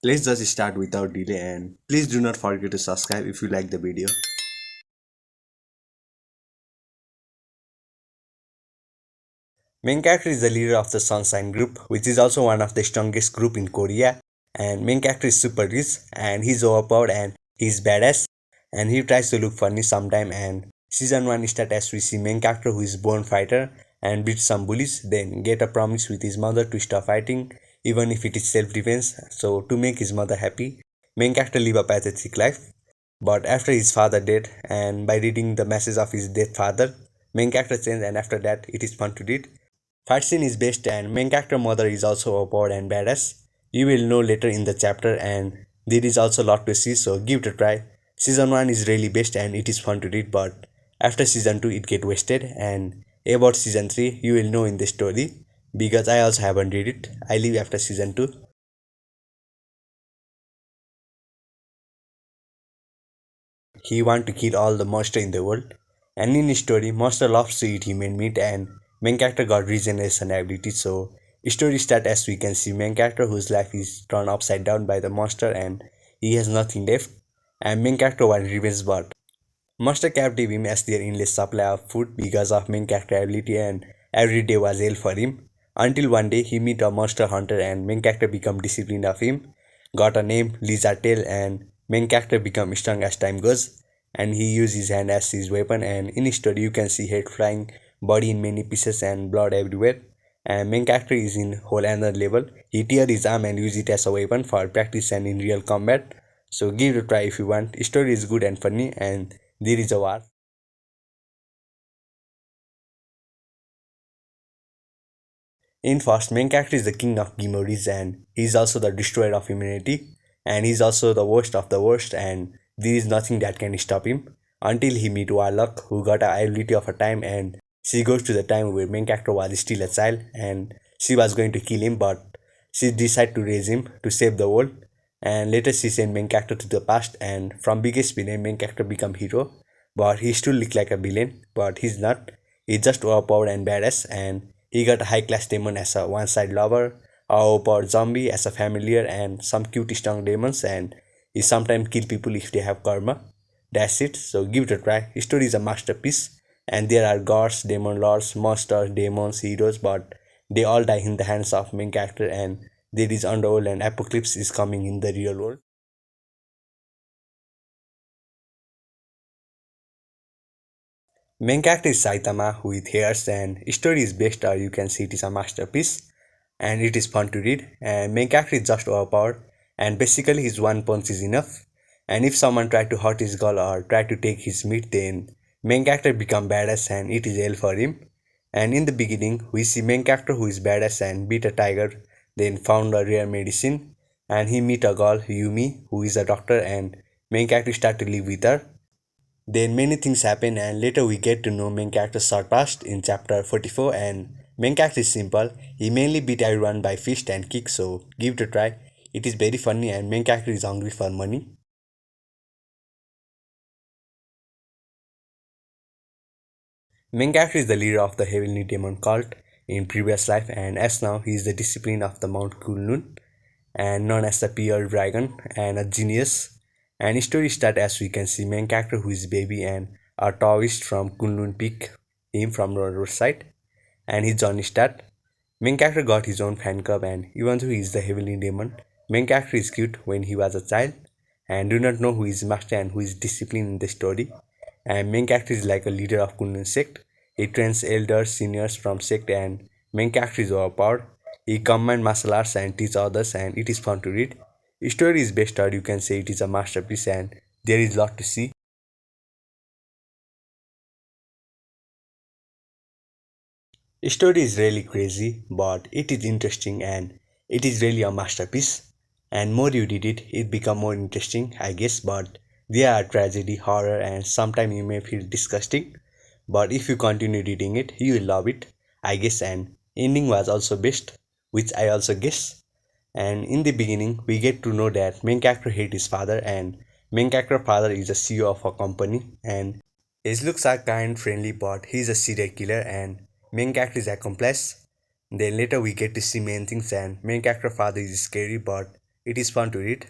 Let's just start without delay and please do not forget to subscribe if you like the video. Main character is the leader of the Sunshine group, which is also one of the strongest group in Korea. And main character is super rich and he's overpowered and he's badass and he tries to look funny sometime. And season 1 start as we see main character who is born fighter and beats some bullies, then get a promise with his mother to stop fighting even if it is self-defense. So to make his mother happy, main character live a pathetic life. But after his father died and by reading the message of his dead father, main character changed and after that it is fun to read. Fight scene is best and main character mother is also overpowered and badass. You will know later in the chapter and there is also a lot to see, so give it a try. Season 1 is really best and it is fun to read, but after season 2 it get wasted, and about season 3 you will know in the story because I also haven't read it. I leave after season 2. He want to kill all the monster in the world. And in his story, monster loves to eat human meat and main character got regeneration ability. So story start as we can see main character whose life is turned upside down by the monster and he has nothing left. And main character want revenge but monster captive him as their endless supply of food because of main character ability and every day was hell for him. Until one day he meet a monster hunter and main character become disciplined of him, got a name Lizard Tail, and main character become strong as time goes and he use his hand as his weapon, and in his story you can see head flying, body in many pieces and blood everywhere. And main character is in whole another level. He tear his arm and use it as a weapon for practice and in real combat. So give it a try if you want. Story is good and funny and there is a war. In first, main character is the king of memories and he is also the destroyer of humanity and he is also the worst of the worst, and there is nothing that can stop him until he meet Warlock who got a ability of a time, and she goes to the time where main character was still a child and she was going to kill him but she decided to raise him to save the world, and later she sent main character to the past and from biggest villain main character become hero, but he still look like a villain but he's not. He's just overpowered and badass, and he got a high class demon as a one side lover, a overpowered zombie as a familiar, and some cute strong demons, and he sometimes kill people if they have karma. That's it, so give it a try. His story is a masterpiece, and there are gods, demon lords, monsters, demons, heroes, but they all die in the hands of main character, and there is underworld and apocalypse is coming in the real world. Main character is Saitama with hairs and story is best, or you can see it is a masterpiece and it is fun to read, and main character is just overpowered and basically his one punch is enough, and if someone try to hurt his girl or try to take his meat then main character become badass and it is hell for him. And in the beginning we see main character who is badass and beat a tiger, then found a rare medicine and he meet a girl Yumi who is a doctor, and main character start to live with her. Then many things happen and later we get to know main character's short past in chapter 44, and main character is simple. He mainly beat everyone by fist and kick, so give it a try. It is very funny and main character is hungry for money. Main character is the leader of the Heavenly Demon cult in previous life and as now he is the discipline of the Mount Kunlun and known as the pure dragon and a genius. And story start as we can see main character who is baby and a Taoist from Kunlun pick him from the roadside, and his journey start. Main character got his own fan club and even though he is the heavenly demon, main character is cute when he was a child and do not know who is master and who is disciplined in the story. And main character is like a leader of Kunlun sect. He trains elders, seniors from sect, and main character is overpowered. He combines martial arts and teach others and it is fun to read. Story is best, or you can say it is a masterpiece and there is lot to see. Story is really crazy, but it is interesting and it is really a masterpiece. And more you read it, it become more interesting, I guess. But there are tragedy, horror, and sometimes you may feel disgusting. But if you continue reading it, you will love it, I guess. And ending was also best, which I also guess. And in the beginning, we get to know that main character hate his father, and main character father is a CEO of a company, and his looks are kind, friendly, but he's a serial killer, and main character is accomplice. Then later we get to see main things, and main character father is scary, but It is fun to read.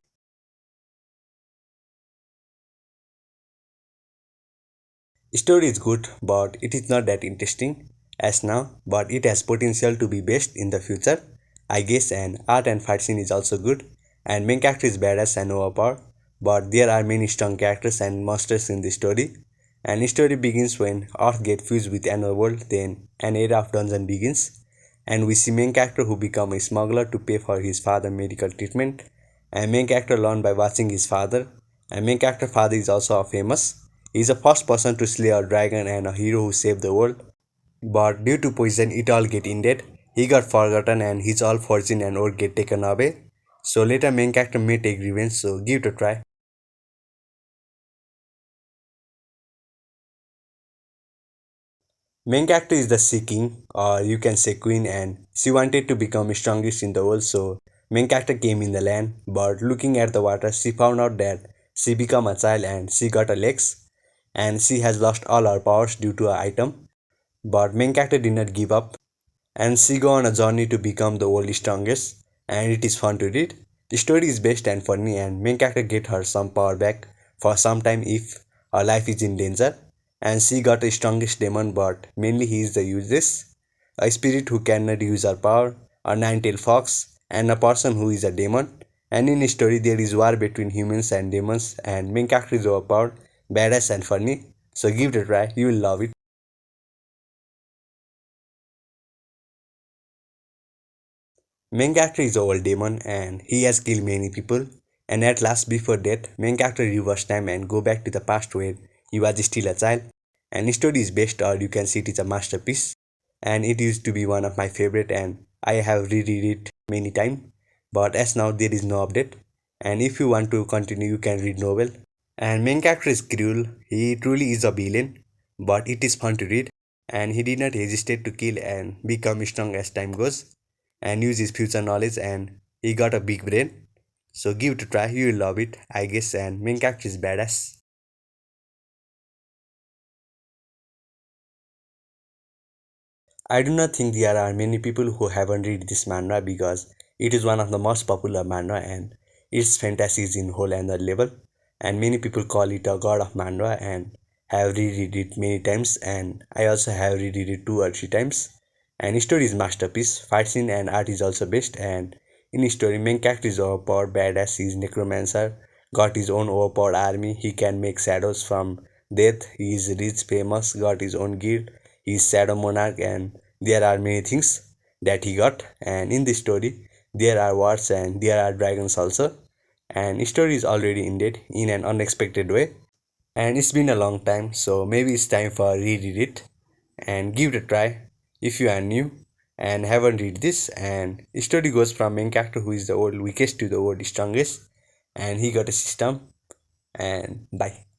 Story is good, but it is not that interesting as now, but it has potential to be best in the future, I guess, and art and fight scene is also good, and main character is badass and overpowered, but there are many strong characters and monsters in the story, and the story begins when Earth gets fused with another world, then an era of dungeon begins, and we see main character who become a smuggler to pay for his father medical treatment, and main character learn by watching his father, and main character father is also famous. He is the first person to slay a dragon and a hero who saved the world. But due to poison, it all get ended. He got forgotten and his all fortune and ore get taken away. So later main character may take revenge, so give it a try. Main character is the Sea King, or you can say Queen, and she wanted to become strongest in the world, so main character came in the land, but looking at the water, she found out that she became a child and she got a legs, and she has lost all her powers due to an item. But main character did not give up and she go on a journey to become the world's strongest and it is fun to read. The story is best and funny and main character get her some power back for some time if her life is in danger and she got the strongest demon but mainly he is the useless, a spirit who cannot use her power, a nine-tailed fox and a person who is a demon, and in the story there is war between humans and demons and main character is overpowered, badass and funny, so give it a try, you will love it. Main character is old demon and he has killed many people. And at last, before death, main character reverse time and go back to the past where he was still a child. And the story is best, or you can see it is a masterpiece. And it used to be one of my favorite, and I have reread it many times. But as now there is no update. And if you want to continue, you can read novel. And main character is cruel. He truly is a villain, but it is fun to read. And he did not hesitate to kill and become strong as time goes, and use his future knowledge. And he got a big brain. So give it a try. You will love it, I guess. And main character is badass. I do not think there are many people who haven't read this manhwa because it is one of the most popular manhwa and its fantasy is in whole another level, and many people call it a god of manhwa and have reread it many times, and I also have reread it 2 or 3 times, and story is masterpiece, fight scene and art is also best, and in story main character is overpowered badass, he is necromancer, got his own overpowered army, he can make shadows from death, he is rich famous, got his own guild, he is shadow monarch, and there are many things that he got. And in this story there are wars and there are dragons also, and story is already ended in an unexpected way, and it's been a long time, so maybe it's time for reread it and give it a try if you are new and haven't read this. And story goes from main character who is the old weakest to the old strongest, and he got a system. And bye.